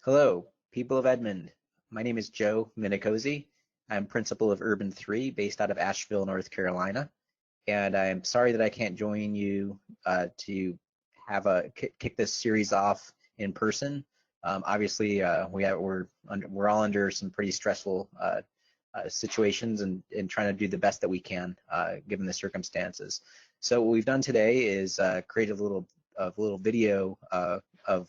Hello, people of Edmond. My name is Joe Minicozy. I'm principal of Urban 3 based out of Asheville, North Carolina. And I'm sorry that I can't join you to have a kick this series off in person. Obviously, we're all under some pretty stressful situations and trying to do the best that we can given the circumstances. So what we've done today is create a little video of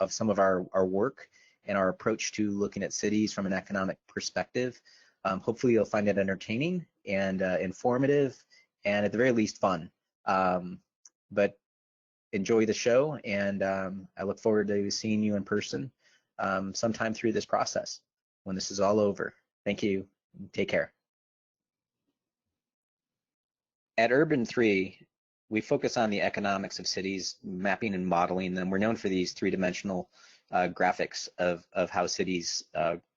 some of our work and our approach to looking at cities from an economic perspective. Hopefully you'll find it entertaining and informative and at the very least fun. But enjoy the show, and I look forward to seeing you in person sometime through this process when this is all over. Thank you. Take care. At Urban 3, we focus on the economics of cities, mapping and modeling them. We're known for these three-dimensional graphics of how cities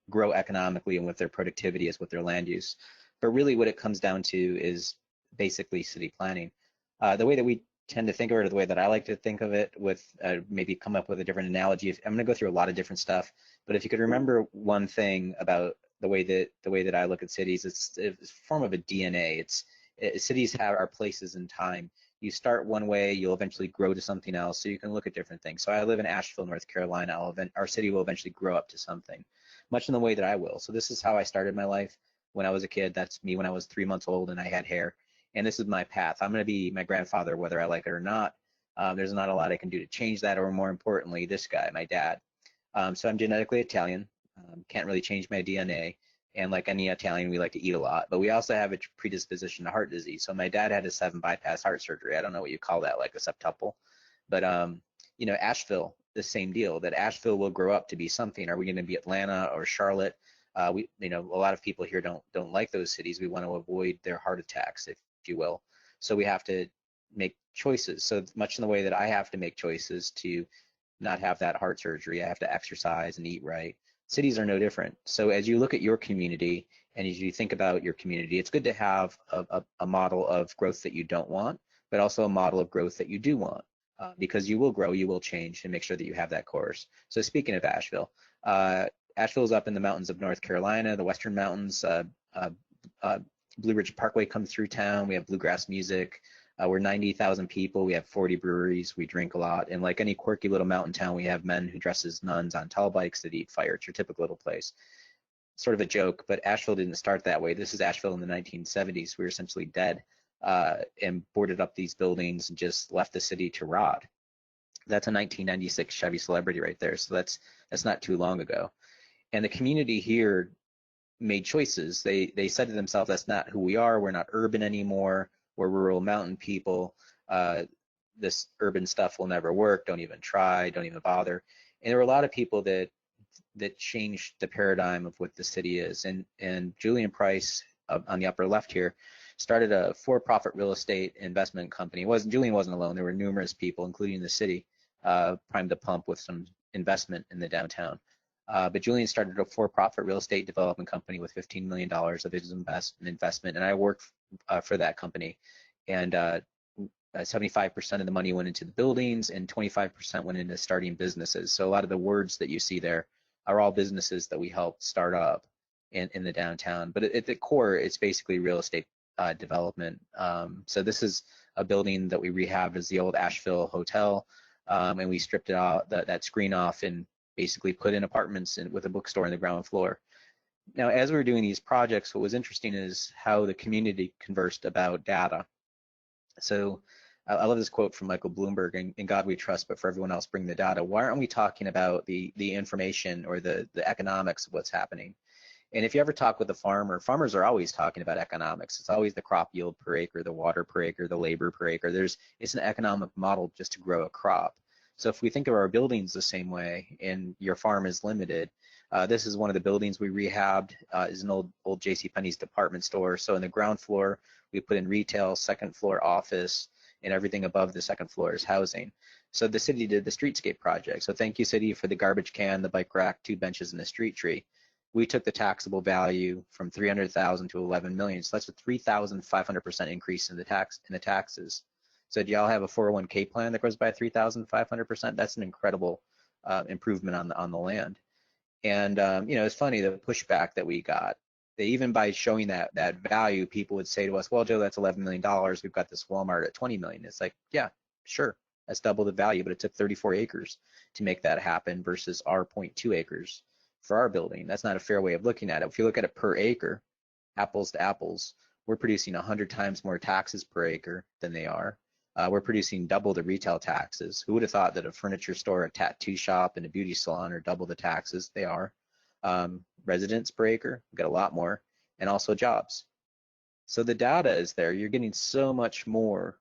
grow economically and what their productivity is, with their land use. But really what it comes down to is basically city planning. The way that we tend to think of it, or the way that I like to think of it, with maybe come up with a different analogy. I'm going to go through a lot of different stuff, but if you could remember one thing about the way that I look at cities, it's a form of a DNA. Cities are places in time. You start one way, you'll eventually grow to something else, so you can look at different things. So I live in Asheville, North Carolina. Our city will eventually grow up to something, much in the way that I will. So this is how I started my life when I was a kid. That's me when I was 3 months old and I had hair. And this is my path. I'm going to be my grandfather, whether I like it or not. There's not a lot I can do to change that, or more importantly, this guy, my dad. So I'm genetically Italian. Can't really change my DNA. And like any Italian, we like to eat a lot, but we also have a predisposition to heart disease. So my dad had a 7 bypass heart surgery. I don't know what you call that, like a septuple. But you know, Asheville, the same deal. That Asheville will grow up to be something. Are we going to be Atlanta or Charlotte? You know, a lot of people here don't like those cities. We want to avoid their heart attacks, if you will. So we have to make choices. So much in the way that I have to make choices to not have that heart surgery, I have to exercise and eat right. Cities are no different. So as you look at your community and as you think about your community, it's good to have a model of growth that you don't want, but also a model of growth that you do want, because you will grow, you will change, and make sure that you have that course. So speaking of Asheville, Asheville is up in the mountains of North Carolina, the Western Mountains. Blue Ridge Parkway comes through town. We have bluegrass music. We're 90,000 people. We have 40 breweries. We drink a lot. And like any quirky little mountain town, we have men who dress as nuns on tall bikes that eat fire. It's your typical little place. Sort of a joke, but Asheville didn't start that way. This is Asheville in the 1970s. We were essentially dead and boarded up these buildings and just left the city to rot. That's a 1996 Chevy Celebrity right there. So that's not too long ago. And the community here made choices. They said to themselves, that's not who we are. We're not urban anymore. We're rural mountain people. This urban stuff will never work. Don't even try. Don't even bother. And there were a lot of people that changed the paradigm of what the city is. And Julian Price, on the upper left here, started a for-profit real estate investment company. Julian wasn't alone. There were numerous people, including the city, primed the pump with some investment in the downtown. But Julian started a for-profit real estate development company with $15 million of his investment, and I worked for that company. And 75% of the money went into the buildings, and 25% went into starting businesses. So a lot of the words that you see there are all businesses that we helped start up in the downtown. But at the core, it's basically real estate development. So this is a building that we rehabbed as the old Asheville Hotel, and we stripped it out, that screen off, and basically put in apartments with a bookstore on the ground floor. Now, as we were doing these projects, what was interesting is how the community conversed about data. So I love this quote from Michael Bloomberg: in God we trust, but for everyone else bring the data. Why aren't we talking about the information or the economics of what's happening? And if you ever talk with a farmer, farmers are always talking about economics. It's always the crop yield per acre, the water per acre, the labor per acre. It's an economic model just to grow a crop. So if we think of our buildings the same way, and your farm is limited, this is one of the buildings we rehabbed. Is an old JCPenney's department store. So in the ground floor, we put in retail, second floor office, and everything above the second floor is housing. So the city did the streetscape project. So thank you, city, for the garbage can, the bike rack, 2 benches, and a street tree. We took the taxable value from 300,000 to 11 million. So that's a 3,500% increase in the taxes. So do y'all have a 401k plan that grows by 3,500%? That's an incredible improvement on the land. And you know, it's funny the pushback that we got. That even by showing that value, people would say to us, "Well, Joe, that's $11 million. We've got this Walmart at 20 million." It's like, yeah, sure, that's double the value, but it took 34 acres to make that happen versus our 0.2 acres for our building. That's not a fair way of looking at it. If you look at it per acre, apples to apples, we're producing 100 times more taxes per acre than they are. We're producing double the retail taxes. Who would have thought that a furniture store, a tattoo shop, and a beauty salon are double the taxes? They are. Residents per acre, we've got a lot more, and also jobs. So the data is there. You're getting so much more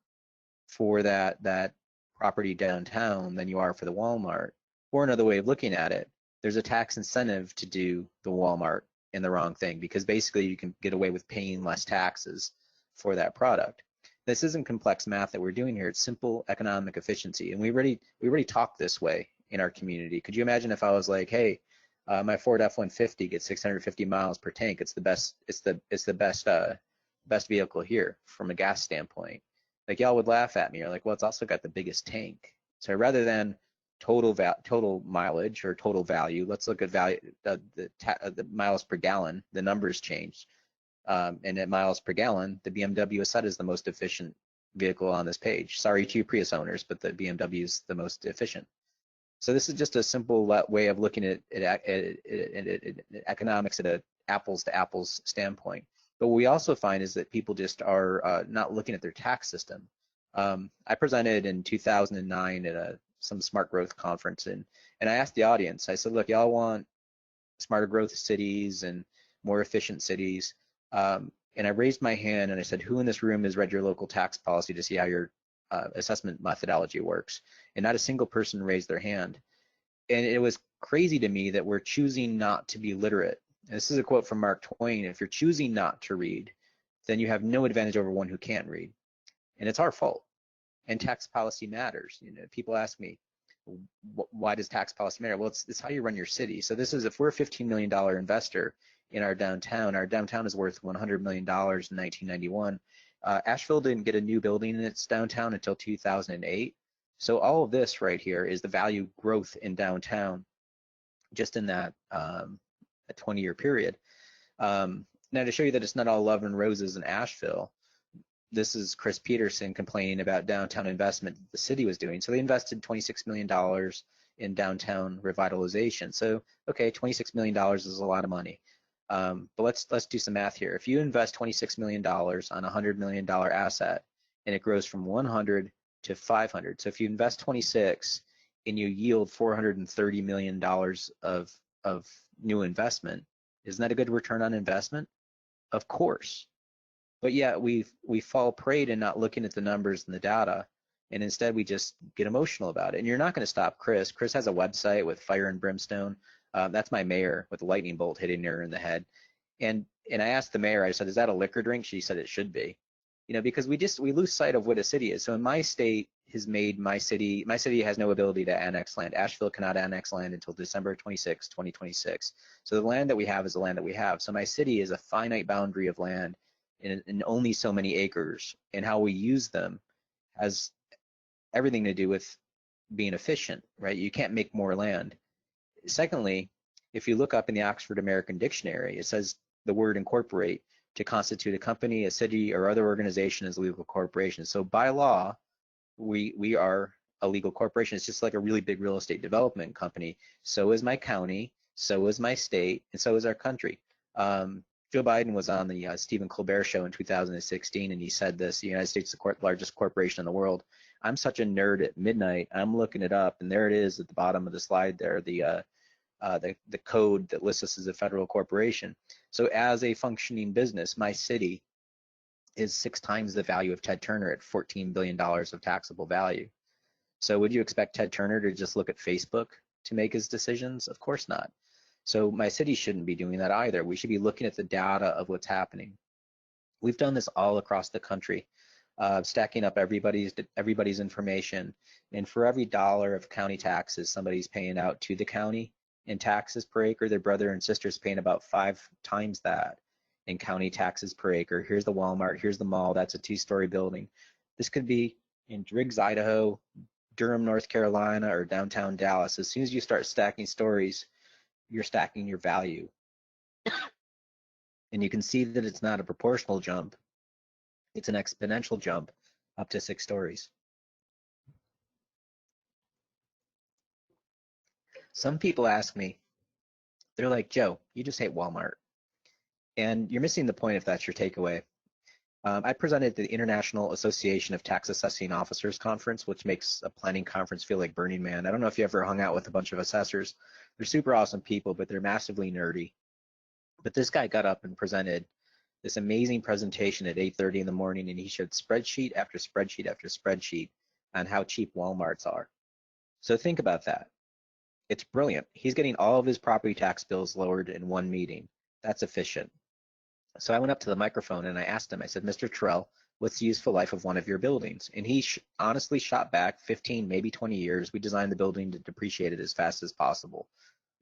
for that property downtown than you are for the Walmart. Or another way of looking at it, there's a tax incentive to do the Walmart and the wrong thing, because basically you can get away with paying less taxes for that product. This isn't complex math that we're doing here. It's simple economic efficiency, and we already talk this way in our community. Could you imagine if I was like, hey, my Ford F-150 gets 650 miles per tank. It's the best vehicle here from a gas standpoint. Like, y'all would laugh at me. You're like, well, it's also got the biggest tank. So rather than total mileage or total value, let's look at value, the miles per gallon. The numbers changed. And at miles per gallon, the BMW is set as the most efficient vehicle on this page. Sorry to you Prius owners, but the BMW is the most efficient. So this is just a simple way of looking at economics at an apples to apples standpoint. But what we also find is that people just are not looking at their tax system. I presented in 2009 at some smart growth conference, and I asked the audience, I said, look, y'all want smarter growth cities and more efficient cities. And I raised my hand and I said, who in this room has read your local tax policy to see how your assessment methodology works? And not a single person raised their hand. And it was crazy to me that we're choosing not to be literate. And this is a quote from Mark Twain: if you're choosing not to read, then you have no advantage over one who can't read. And it's our fault. And tax policy matters. You know, people ask me, why does tax policy matter? Well, it's how you run your city. So this is, if we're a $15 million investor in our downtown is worth $100 million in 1991. Asheville didn't get a new building in its downtown until 2008. So all of this right here is the value growth in downtown just in that a 20-year period. Now, to show you that it's not all love and roses in Asheville, this is Chris Peterson complaining about downtown investment the city was doing. So they invested $26 million in downtown revitalization. So, okay, $26 million is a lot of money. But let's do some math here. If you invest $26 million on a $100 million asset and it grows from 100 to 500, so if you invest 26 and you yield $430 million of new investment, isn't that a good return on investment? Of course. But yeah, we fall prey to not looking at the numbers and the data, and instead we just get emotional about it. And you're not going to stop Chris. Chris has a website with fire and brimstone. That's my mayor with a lightning bolt hitting her in the head. And I asked the mayor, I said, is that a liquor drink? She said it should be. You know, because we lose sight of what a city is. So in my state has made my city has no ability to annex land. Asheville cannot annex land until December 26, 2026. So the land that we have is the land that we have. So my city is a finite boundary of land in only so many acres, and how we use them has everything to do with being efficient, right? You can't make more land. Secondly, if you look up in the Oxford American Dictionary, it says the word incorporate to constitute a company, a city, or other organization as a legal corporation. So by law, we are a legal corporation. It's just like a really big real estate development company. So is my county, so is my state, and so is our country. Joe Biden was on the Stephen Colbert show in 2016, and he said this: the United States is the largest corporation in the world. I'm such a nerd at midnight. I'm looking it up, and there it is at the bottom of the slide there, the code that lists us as a federal corporation. So as a functioning business, my city is 6 times the value of Ted Turner at $14 billion of taxable value. So would you expect Ted Turner to just look at Facebook to make his decisions? Of course not. So my city shouldn't be doing that either. We should be looking at the data of what's happening. We've done this all across the country, stacking up everybody's information. And for every dollar of county taxes somebody's paying out to the county in taxes per acre, their brother and sister's paying about 5 times that in county taxes per acre. Here's the Walmart, here's the mall, that's a 2-story building. This could be in Driggs, Idaho, Durham, North Carolina, or downtown Dallas, as soon as you start stacking stories, you're stacking your value. And you can see that it's not a proportional jump, it's an exponential jump up to 6 stories. Some people ask me, they're like, Joe, you just hate Walmart. And you're missing the point if that's your takeaway. I presented at the International Association of Tax Assessing Officers Conference, which makes a planning conference feel like Burning Man. I don't know if you ever hung out with a bunch of assessors. They're super awesome people, but they're massively nerdy. But this guy got up and presented this amazing presentation at 8:30 in the morning, and he showed spreadsheet after spreadsheet after spreadsheet on how cheap Walmarts are. So think about that. It's brilliant. He's getting all of his property tax bills lowered in one meeting. That's efficient. So I went up to the microphone and I asked him, I said, Mr. Terrell, what's the useful life of one of your buildings? And he honestly shot back 15, maybe 20 years. We designed the building to depreciate it as fast as possible.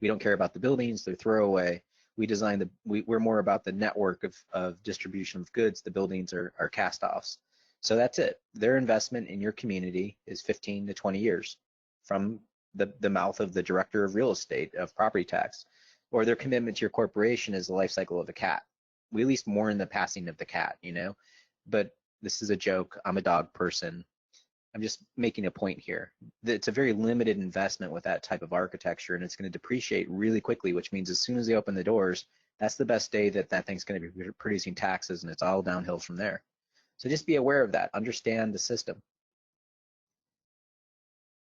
We don't care about the buildings, they're throwaway. We designed we're more about the network of distribution of goods. The buildings are cast-offs. So that's it. Their investment in your community is 15 to 20 years from the mouth of the director of real estate, of property tax, or their commitment to your corporation is the life cycle of a cat. We at least mourn the passing of the cat, you know, but this is a joke. I'm a dog person. I'm just making a point here. It's a very limited investment with that type of architecture, and it's going to depreciate really quickly, which means as soon as they open the doors, that's the best day that that thing's going to be producing taxes, and it's all downhill from there. So just be aware of that. Understand the system.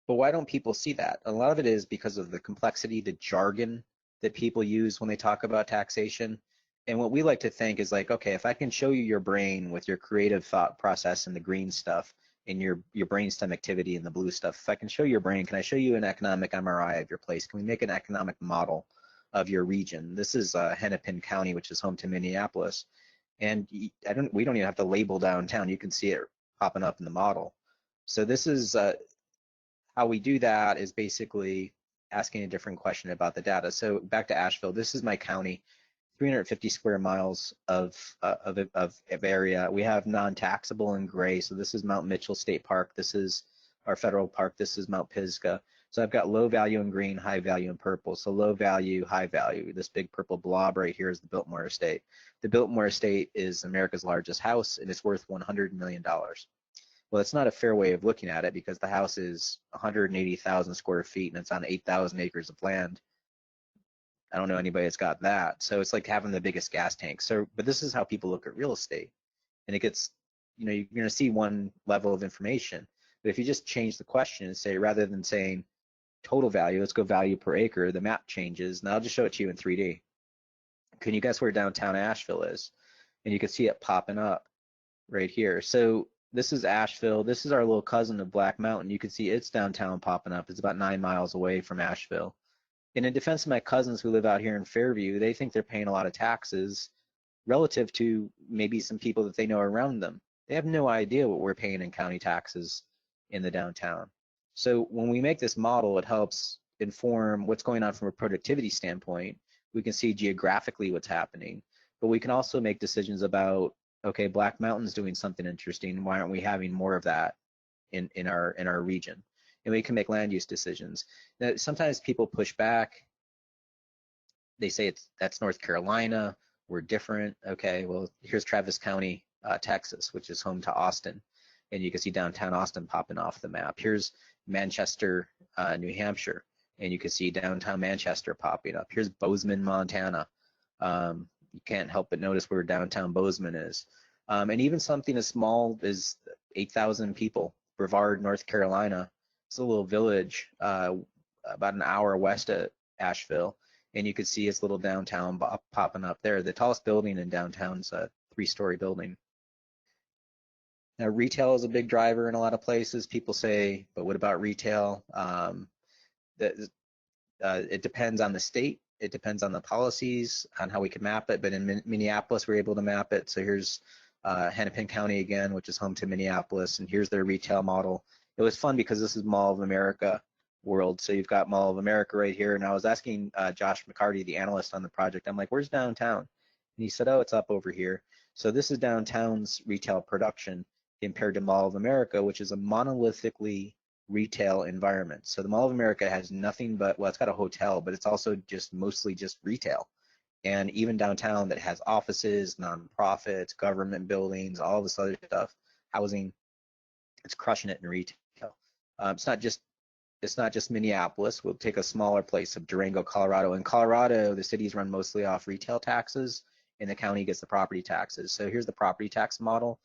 But why don't people see that? A lot of it is because of the complexity, the jargon that people use when they talk about taxation. And what we like to think is like, okay, if I can show you your brain with your creative thought process and the green stuff and your brainstem activity and the blue stuff, if I can show your brain, can I show you an economic MRI of your place? Can we make an economic model of your region? This is Hennepin County, which is home to Minneapolis. And we don't even have to label downtown. You can see it popping up in the model. So this is how we do that is basically asking a different question about the data. So back to Asheville, this is my county. 350 square miles of area. We have non-taxable in gray. So this is Mount Mitchell State Park. This is our federal park. This is Mount Pisgah. So I've got low value in green, high value in purple. So low value, high value. This big purple blob right here is the Biltmore Estate. The Biltmore Estate is America's largest house, and it's worth $100 million. Well, it's not a fair way of looking at it because the house is 180,000 square feet and it's on 8,000 acres of land. I don't know anybody that's got that. So it's like having the biggest gas tank. So, but this is how people look at real estate. And it gets, you know, you're going to see one level of information. But if you just change the question and say, rather than saying total value, let's go value per acre, the map changes. Now I'll just show it to you in 3D. Can you guess where downtown Asheville is? And you can see it popping up right here. So this is Asheville. This is our little cousin of Black Mountain. You can see its downtown popping up. It's about 9 miles away from Asheville. And in defense of my cousins who live out here in Fairview, they think they're paying a lot of taxes relative to maybe some people that they know around them. They have no idea what we're paying in county taxes in the downtown. So when we make this model, it helps inform what's going on from a productivity standpoint. We can see geographically what's happening, but we can also make decisions about, okay, Black Mountain's doing something interesting. Why aren't we having more of that in our region? And we can make land use decisions. Now, sometimes people push back. They say that's North Carolina, we're different. Okay, well, here's Travis County, Texas, which is home to Austin. And you can see downtown Austin popping off the map. Here's Manchester, New Hampshire, and you can see downtown Manchester popping up. Here's Bozeman, Montana. You can't help but notice where downtown Bozeman is. And even something as small as 8,000 people, Brevard, North Carolina. It's a little village about an hour west of Asheville, and you could see its little downtown popping up there. The tallest building in downtown is a 3-story building. Now, retail is a big driver in a lot of places. People say, but what about retail? It depends on the state. It depends on the policies, on how we can map it. But in Minneapolis, we're able to map it. So here's Hennepin County again, which is home to Minneapolis, and here's their retail model. It was fun because this is Mall of America world. So you've got Mall of America right here. And I was asking Josh McCarty, the analyst on the project, I'm like, where's downtown? And he said, oh, it's up over here. So this is downtown's retail production compared to Mall of America, which is a monolithically retail environment. So the Mall of America has nothing but, well, it's got a hotel, but it's also just mostly just retail. And even downtown that has offices, nonprofits, government buildings, all this other stuff, housing, it's crushing it in retail. It's not just Minneapolis. We'll take a smaller place of Durango, Colorado. In Colorado, the cities run mostly off retail taxes, and the county gets the property taxes. So here's the property tax model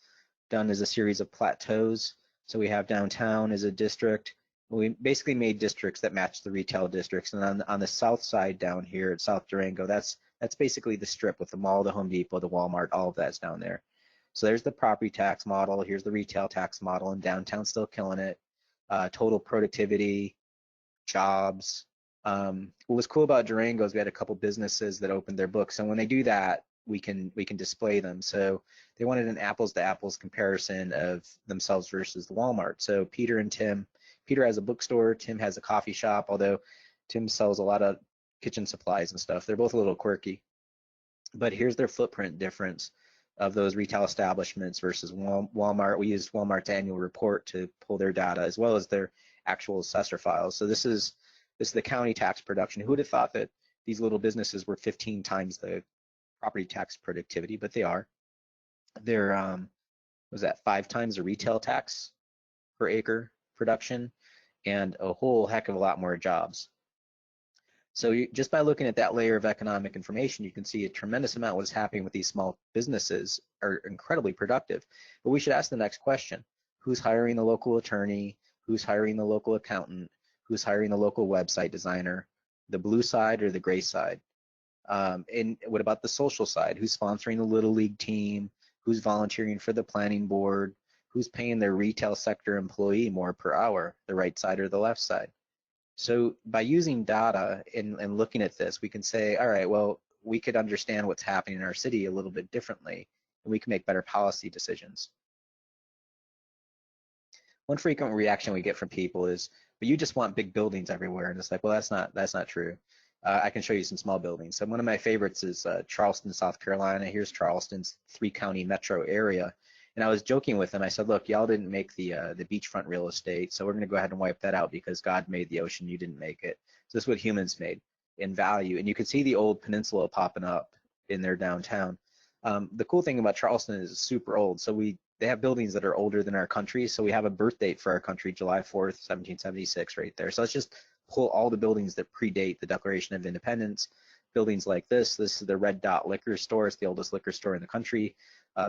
done as a series of plateaus. So we have downtown as a district. We basically made districts that match the retail districts. And on the south side down here at South Durango, that's basically the strip with the mall, the Home Depot, the Walmart, all of that's down there. So there's the property tax model. Here's the retail tax model, and downtown still killing it. Total productivity, jobs. What was cool about Durango is we had a couple businesses that opened their books, and when they do that, we can display them. So they wanted an apples to apples comparison of themselves versus the Walmart. So Peter and Tim, Peter has a bookstore, Tim has a coffee shop, although Tim sells a lot of kitchen supplies and stuff. They're both a little quirky, but here's their footprint difference of those retail establishments versus Walmart. We used Walmart's annual report to pull their data as well as their actual assessor files. So this is the county tax production. Who would have thought that these little businesses were 15 times the property tax productivity? But they are. They're was that 5 times the retail tax per acre production, and a whole heck of a lot more jobs. So just by looking at that layer of economic information, you can see a tremendous amount what's happening with these small businesses are incredibly productive. But we should ask the next question: who's hiring the local attorney? Who's hiring the local accountant? Who's hiring the local website designer? The blue side or the gray side? And what about the social side? Who's sponsoring the Little League team? Who's volunteering for the planning board? Who's paying their retail sector employee more per hour, the right side or the left side? So by using data and looking at this, we can say, all right, well, we could understand what's happening in our city a little bit differently, and we can make better policy decisions. One frequent reaction we get from people is, but you just want big buildings everywhere. And it's like, well, that's not true. I can show you some small buildings. So one of my favorites is Charleston, South Carolina. Here's Charleston's 3-county metro area. And I was joking with them. I said, look, y'all didn't make the beachfront real estate, so we're going to go ahead and wipe that out because God made the ocean, you didn't make it. So this is what humans made in value. And you can see the old peninsula popping up in their downtown. The cool thing about Charleston is it's super old. So they have buildings that are older than our country. So we have a birth date for our country, July 4th, 1776 right there. So let's just pull all the buildings that predate the Declaration of Independence. Buildings like this is the Red Dot Liquor Store. It's the oldest liquor store in the country.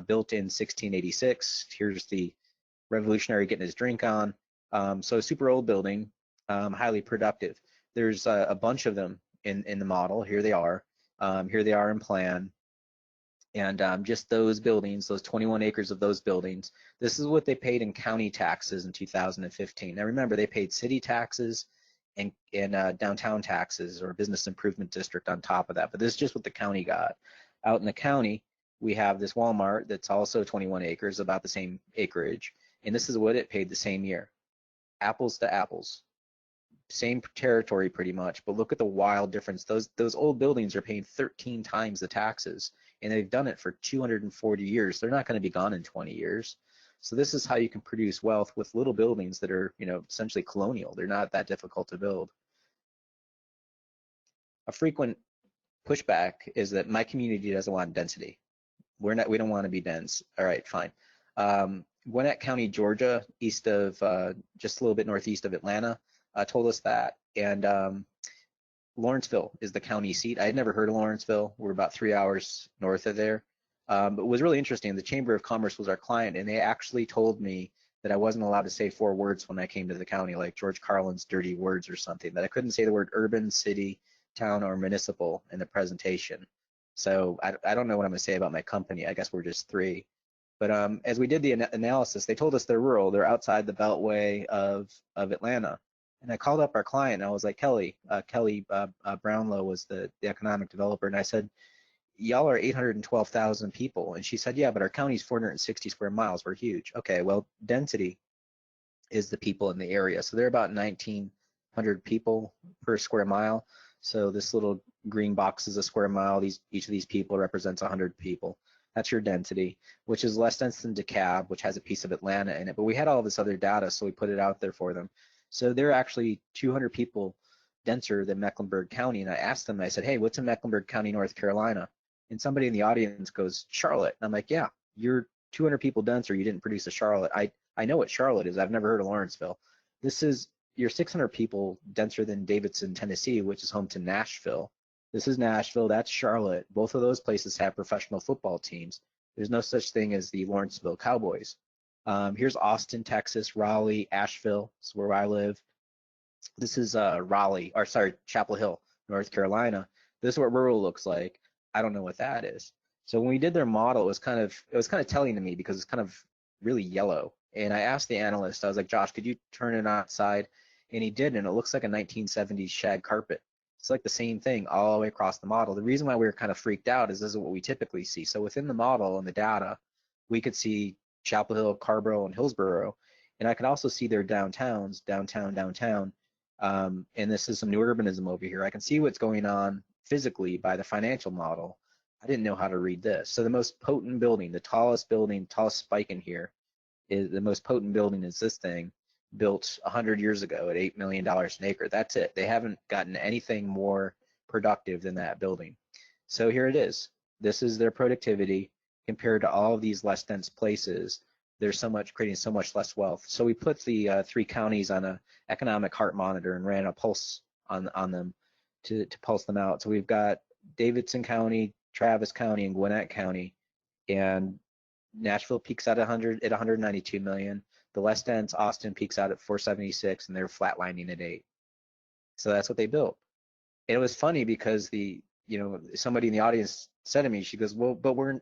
Built in 1686. Here's the revolutionary getting his drink on. So a super old building, highly productive. There's a bunch of them in the model. Here they are. Here they are in plan. And just those buildings, those 21 acres of those buildings, this is what they paid in county taxes in 2015. Now remember, they paid city taxes and downtown taxes or business improvement district on top of that. But this is just what the county got. Out in the county, we have this Walmart that's also 21 acres, about the same acreage, and this is what it paid the same year. Apples to apples, same territory pretty much, but look at the wild difference. Those old buildings are paying 13 times the taxes, and they've done it for 240 years. They're not going to be gone in 20 years. So this is how you can produce wealth with little buildings that are, essentially colonial. They're not that difficult to build. A frequent pushback is that my community doesn't want density. We don't want to be dense. All right, fine. Gwinnett County, Georgia, east of, just a little bit northeast of Atlanta, told us that. And Lawrenceville is the county seat. I had never heard of Lawrenceville. We're about 3 hours north of there. But it was really interesting. The Chamber of Commerce was our client, and they actually told me that I wasn't allowed to say 4 words when I came to the county, like George Carlin's dirty words or something, that I couldn't say the word urban, city, town, or municipal in the presentation. So I don't know what I'm going to say about my company. I guess we're just 3. But as we did the analysis, they told us they're rural. They're outside the beltway of Atlanta. And I called up our client, and I was like, Kelly Brownlow was the economic developer. And I said, y'all are 812,000 people. And she said, yeah, but our county's 460 square miles. We're huge. Okay, well, density is the people in the area. So they're about 1,900 people per square mile. So this little green box is a square mile. Each of these people represents 100 people. That's your density, which is less dense than DeKalb, which has a piece of Atlanta in it. But we had all this other data, so we put it out there for them. So they're actually 200 people denser than Mecklenburg County. And I asked them, I said, hey, what's in Mecklenburg County, North Carolina? And somebody in the audience goes, Charlotte. And I'm like, yeah, you're 200 people denser. You didn't produce a Charlotte. I know what Charlotte is. I've never heard of Lawrenceville. You're 600 people denser than Davidson, Tennessee, which is home to Nashville. This is Nashville. That's Charlotte. Both of those places have professional football teams. There's no such thing as the Lawrenceville Cowboys. Here's Austin, Texas, Raleigh, Asheville. This is where I live. This is Chapel Hill, North Carolina. This is what rural looks like. I don't know what that is. So when we did their model, it was kind of telling to me because it's kind of really yellow. And I asked the analyst, I was like, Josh, could you turn it outside? And he did, and it looks like a 1970s shag carpet. It's like the same thing all the way across the model. The reason why we were kind of freaked out is this is what we typically see. So within the model and the data, we could see Chapel Hill, Carborough, and Hillsborough. And I could also see their downtowns, downtown. And this is some new urbanism over here. I can see what's going on physically by the financial model. I didn't know how to read this. So the most potent building, the tallest spike in here, is the most potent building is this thing, built 100 years ago at $8 million an acre. That's it. They haven't gotten anything more productive than that building. So here it is. This is their productivity compared to all of these less dense places. They're creating so much less wealth. So we put the 3 counties on a economic heart monitor and ran a pulse on them to pulse them out. So we've got Davidson County, Travis County, and Gwinnett County, and Nashville peaks at 192 million. The less dense Austin peaks out at 476, and they're flatlining at 8. So that's what they built. And it was funny because somebody in the audience said to me, she goes, well, but we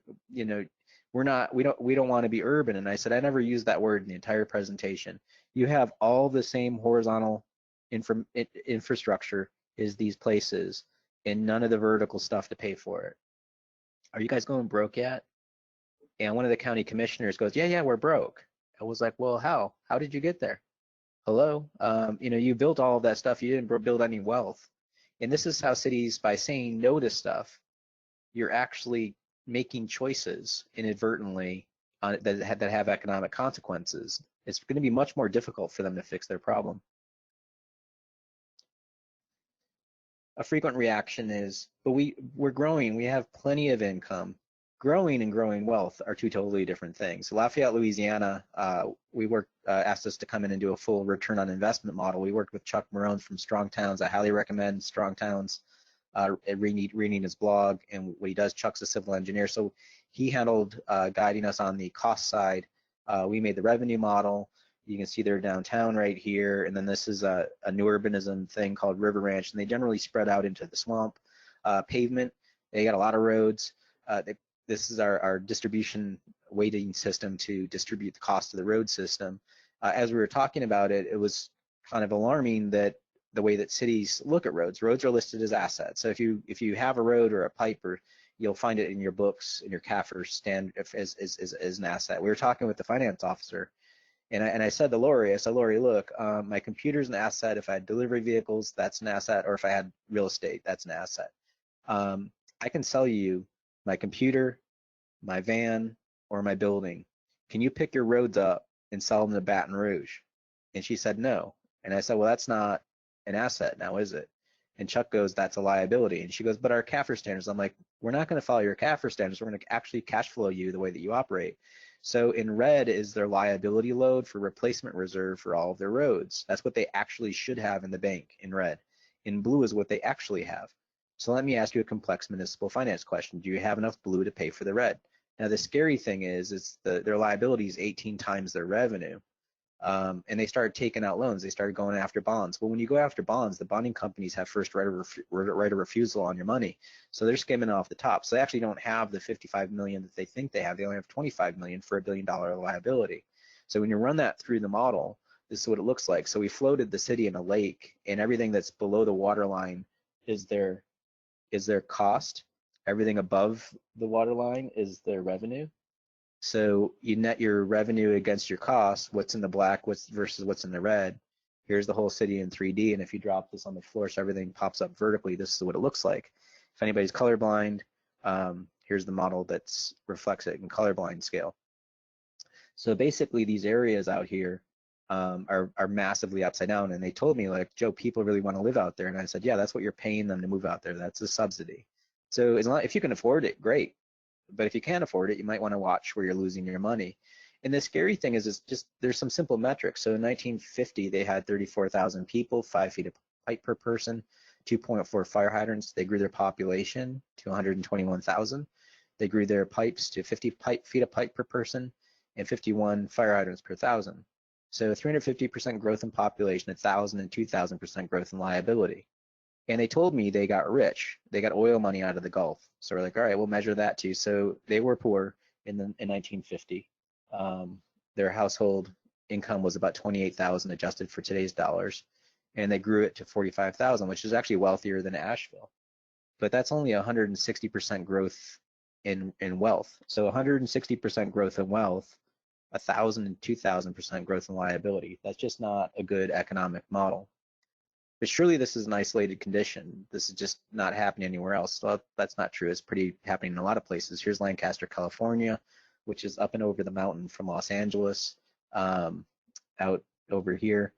don't want to be urban. And I said, I never used that word in the entire presentation. You have all the same horizontal infrastructure as these places and none of the vertical stuff to pay for it. Are you guys going broke yet? And one of the county commissioners goes, yeah, we're broke. I was like, well, how? How did you get there? Hello? You built all of that stuff. You didn't build any wealth. And this is how cities, by saying no to stuff, you're actually making choices inadvertently that have economic consequences. It's going to be much more difficult for them to fix their problem. A frequent reaction is, but we're growing, we have plenty of income. Growing and growing wealth are 2 totally different things. Lafayette, Louisiana, asked us to come in and do a full return on investment model. We worked with Chuck Marone from Strong Towns. I highly recommend Strong Towns, reading his blog and what he does. Chuck's a civil engineer, so he handled guiding us on the cost side. We made the revenue model. You can see they're downtown right here, and then this is a new urbanism thing called River Ranch, and they generally spread out into the swamp. Pavement, they got a lot of roads. This is our distribution weighting system to distribute the cost of the road system. As we were talking about it, it was kind of alarming that the way that cities look at roads are listed as assets. So if you have a road or a pipe, or you'll find it in your books, in your CAFR stand as an asset. We were talking with the finance officer, and I said to Lori, Lori, look, my computer's an asset. If I had delivery vehicles, that's an asset, or if I had real estate, that's an asset. I can sell you my computer, my van, or my building. Can you pick your roads up and sell them to Baton Rouge? And she said no. And I said, well, that's not an asset now, is it? And Chuck goes, that's a liability. And she goes, but our CAFR standards. I'm like, we're not going to follow your CAFR standards. We're going to actually cash flow you the way that you operate. So in red is their liability load for replacement reserve for all of their roads. That's what they actually should have in the bank in red. In blue is what they actually have. So let me ask you a complex municipal finance question. Do you have enough blue to pay for the red? Now the scary thing is their liability is 18 times their revenue. And they started taking out loans. They started going after bonds. Well, when you go after bonds, the bonding companies have first right of refusal on your money. So they're skimming off the top. So they actually don't have the 55 million that they think they have. They only have 25 million for $1 billion liability. So when you run that through the model, this is what it looks like. So we floated the city in a lake, and everything that's below the water line is their cost. Everything above the water line is their revenue. So you net your revenue against your costs, what's in the black versus what's in the red. Here's the whole city in 3D, and if you drop this on the floor so everything pops up vertically, this is what it looks like. If anybody's colorblind, here's the model that reflects it in colorblind scale. So basically these areas out here are massively upside down. And they told me, like, Joe, people really want to live out there. And I said, yeah, that's what you're paying them to move out there. That's a subsidy. So as long, if you can afford it, great. But if you can't afford it, you might want to watch where you're losing your money. And the scary thing is, it's just, there's some simple metrics. So in 1950, they had 34,000 people, 5 feet of pipe per person, 2.4 fire hydrants. They grew their population to 121,000. They grew their pipes to 50 feet of pipe per person and 51 fire hydrants per thousand. So 350% growth in population, 1,000 and 2,000% growth in liability. And they told me they got rich. They got oil money out of the Gulf. So we're like, all right, we'll measure that too. So they were poor in 1950. Their household income was about 28,000 adjusted for today's dollars, and they grew it to 45,000, which is actually wealthier than Asheville. But that's only 160% growth in wealth. So 160% growth in wealth, 1,000 and 2,000% growth in liability. That's just not a good economic model. But surely this is an isolated condition. This is just not happening anywhere else. Well, that's not true. It's pretty happening in a lot of places. Here's Lancaster, California, which is up and over the mountain from Los Angeles, out over here.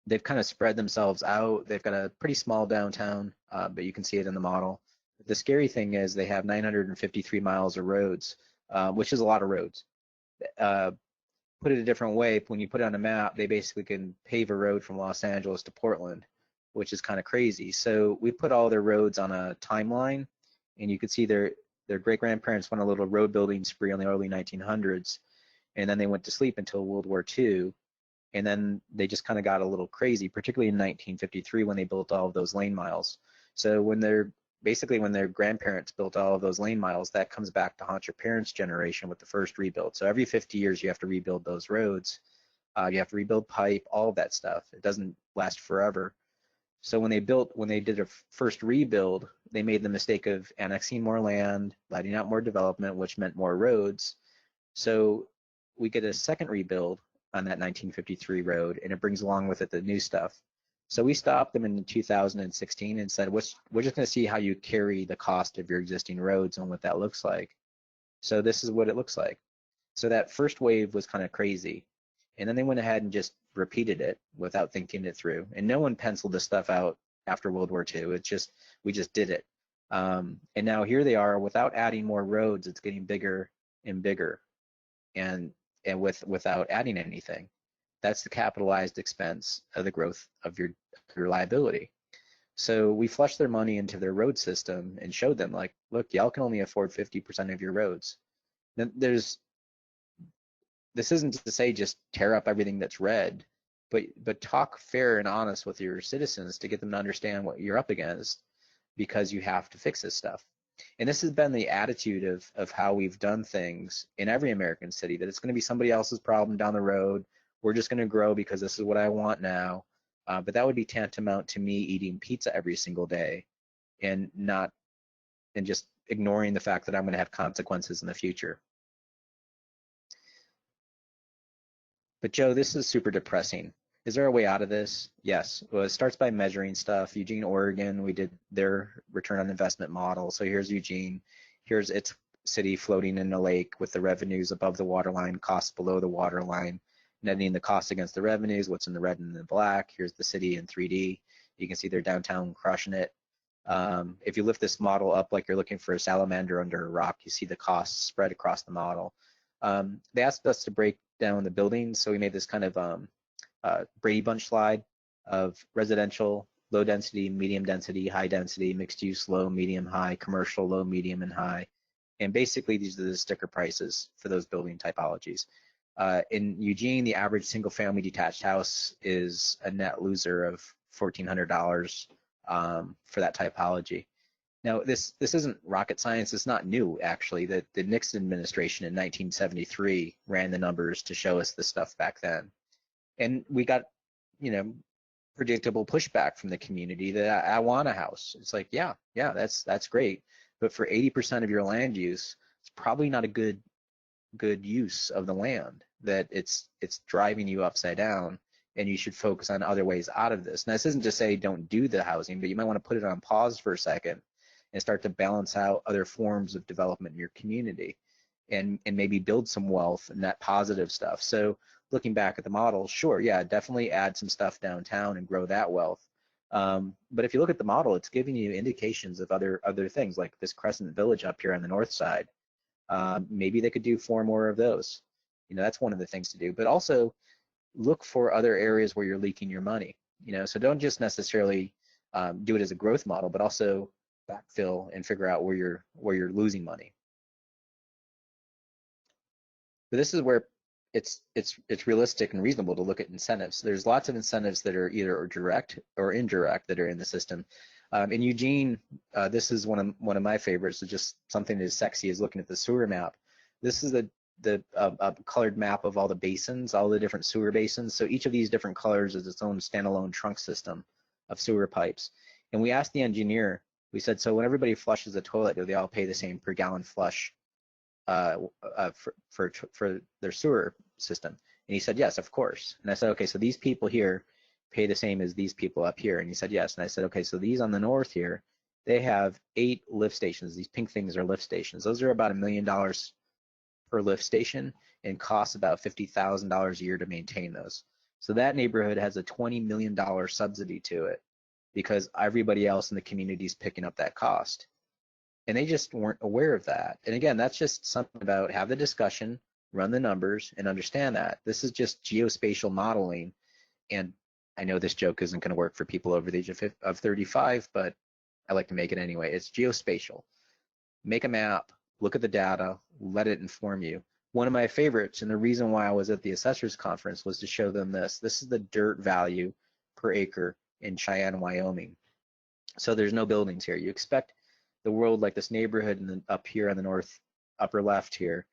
They've kind of spread themselves out. They've got a pretty small downtown, but you can see it in the model. The scary thing is they have 953 miles of roads, which is a lot of roads. Put it a different way, when you put it on a map, they basically can pave a road from Los Angeles to Portland, which is kind of crazy. So we put all their roads on a timeline, and you can see their great-grandparents went on a little road building spree in the early 1900s, and then they went to sleep until World War II, and then they just kind of got a little crazy, particularly in 1953 when they built all of those lane miles. So when their grandparents built all of those lane miles, that comes back to haunt your parents' generation with the first rebuild. So every 50 years, you have to rebuild those roads. You have to rebuild pipe, all of that stuff. It doesn't last forever. So when they did a first rebuild, they made the mistake of annexing more land, letting out more development, which meant more roads. So we get a second rebuild on that 1953 road, and it brings along with it the new stuff. So we stopped them in 2016 and said, we're just going to see how you carry the cost of your existing roads and what that looks like. So this is what it looks like. So that first wave was kind of crazy. And then they went ahead and just repeated it without thinking it through. And no one penciled this stuff out after World War II. We just did it. And now here they are, without adding more roads, it's getting bigger and bigger, and without adding anything. That's the capitalized expense of the growth of your liability. So we flushed their money into their road system and showed them, like, look, y'all can only afford 50% of your roads. Now, this isn't to say just tear up everything that's red, but talk fair and honest with your citizens to get them to understand what you're up against, because you have to fix this stuff. And this has been the attitude of how we've done things in every American city, that it's going to be somebody else's problem down the road. We're just going to grow because this is what I want now. But that would be tantamount to me eating pizza every single day and just ignoring the fact that I'm going to have consequences in the future. But Joe, this is super depressing. Is there a way out of this? Yes. Well, it starts by measuring stuff. Eugene, Oregon, we did their return on investment model. So here's Eugene. Here's its city floating in a lake with the revenues above the waterline, costs below the waterline, netting the cost against the revenues, what's in the red and the black. Here's the city in 3D. You can see their downtown crushing it. If you lift this model up like you're looking for a salamander under a rock, you see the costs spread across the model. They asked us to break down the buildings, so we made this kind of Brady Bunch slide of residential, low density, medium density, high density, mixed use, low, medium, high, commercial, low, medium, and high. And basically these are the sticker prices for those building typologies. In Eugene, the average single family detached house is a net loser of $1,400 for that typology. Now, this isn't rocket science. It's not new, actually. The Nixon administration in 1973 ran the numbers to show us this stuff back then. And we got, predictable pushback from the community that I want a house. It's like, yeah, that's great. But for 80% of your land use, it's probably not a good use of the land, that it's driving you upside down, and you should focus on other ways out of this. Now, this isn't to say don't do the housing, but you might want to put it on pause for a second and start to balance out other forms of development in your community. and maybe build some wealth and that positive stuff. So looking back at the model, sure, yeah, definitely add some stuff downtown and grow that wealth. But if you look at the model, it's giving you indications of other things, like this Crescent Village up here on the north side. Maybe they could do 4 more of those. You know, that's one of the things to do. But also look for other areas where you're leaking your money. You know, so don't just necessarily do it as a growth model, but also backfill and figure out where you're losing money. But this is where it's realistic and reasonable to look at incentives. There's lots of incentives that are either direct or indirect that are in the system. In Eugene, this is one of my favorites. So just something as sexy as looking at the sewer map. This is the colored map of all the basins, all the different sewer basins. So each of these different colors is its own standalone trunk system of sewer pipes. And we asked the engineer, we said, so when everybody flushes a toilet, do they all pay the same per gallon flush for their sewer system? And he said, yes, of course. And I said, okay, so these people here pay the same as these people up here. And he said, yes. And I said, okay, so these on the north here, they have 8 lift stations. These pink things are lift stations. Those are about $1 million per lift station and costs about $50,000 a year to maintain those. So that neighborhood has a $20 million subsidy to it because everybody else in the community is picking up that cost. And they just weren't aware of that. And again, that's just something about have the discussion, run the numbers, and understand that. This is just geospatial modeling. And I know this joke isn't going to work for people over the age of 35, but I like to make it anyway. It's geospatial. Make a map, look at the data, let it inform you. One of my favorites, and the reason why I was at the assessors conference, was to show them this. This is the dirt value per acre in Cheyenne, Wyoming. So there's no buildings here. You expect the world like this neighborhood and then up here on the north upper left here,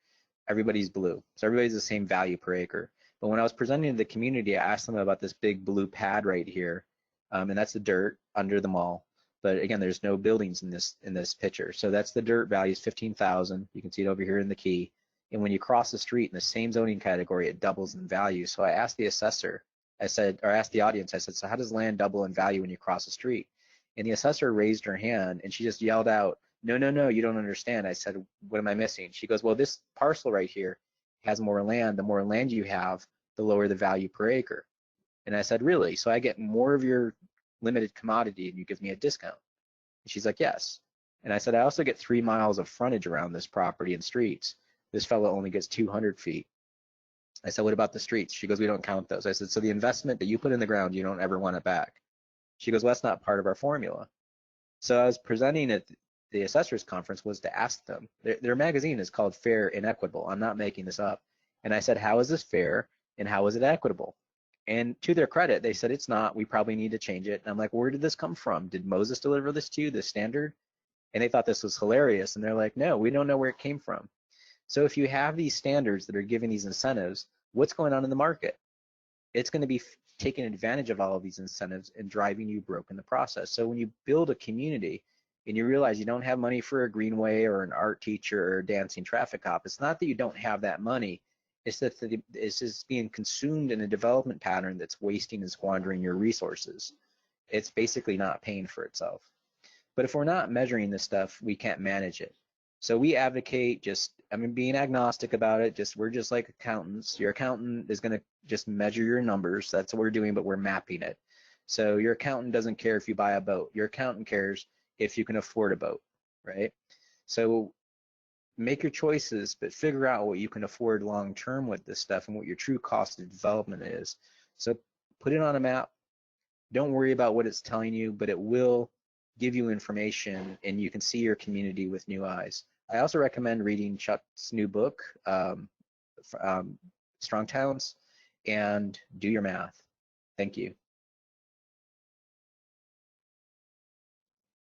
everybody's blue. So everybody's the same value per acre. But when I was presenting to the community, I asked them about this big blue pad right here, and that's the dirt under the mall. But again, there's no buildings in this picture. So that's the dirt value is 15,000. You can see it over here in the key. And when you cross the street in the same zoning category, it doubles in value. So I asked the assessor, I said, or asked the audience, I said, so how does land double in value when you cross the street? And the assessor raised her hand and she just yelled out, no, no, no, you don't understand. I said, what am I missing? She goes, well, this parcel right here has more land. The more land you have, the lower the value per acre. And I said, really? So I get more of your limited commodity and you give me a discount? And she's like, yes. And I said, I also get 3 miles of frontage around this property and streets. This fellow only gets 200 feet. I said, what about the streets? She goes, we don't count those. I said, so the investment that you put in the ground, you don't ever want it back. She goes, well, that's not part of our formula. So I was presenting at the assessors conference was to ask them, their magazine is called Fair and Equitable. I'm not making this up. And I said, how is this fair and how is it equitable? And to their credit, they said, it's not, we probably need to change it. And I'm like, where did this come from? Did Moses deliver this to you, the standard? And they thought this was hilarious. And they're like, no, we don't know where it came from. So if you have these standards that are giving these incentives, what's going on in the market? It's going to be taking advantage of all of these incentives and driving you broke in the process. So when you build a community and you realize you don't have money for a greenway or an art teacher or a dancing traffic cop, it's not that you don't have that money. It's that it's just being consumed in a development pattern that's wasting and squandering your resources. It's basically not paying for itself. But if we're not measuring this stuff, we can't manage it. So we advocate being agnostic about it. We're just like accountants. Your accountant is going to just measure your numbers. That's what we're doing, but we're mapping it. So your accountant doesn't care if you buy a boat. Your accountant cares if you can afford a boat, right? So make your choices, but figure out what you can afford long term with this stuff and what your true cost of development is. So put it on a map. Don't worry about what it's telling you, but it will give you information and you can see your community with new eyes. I also recommend reading Chuck's new book, Strong Towns, and do your math. Thank you.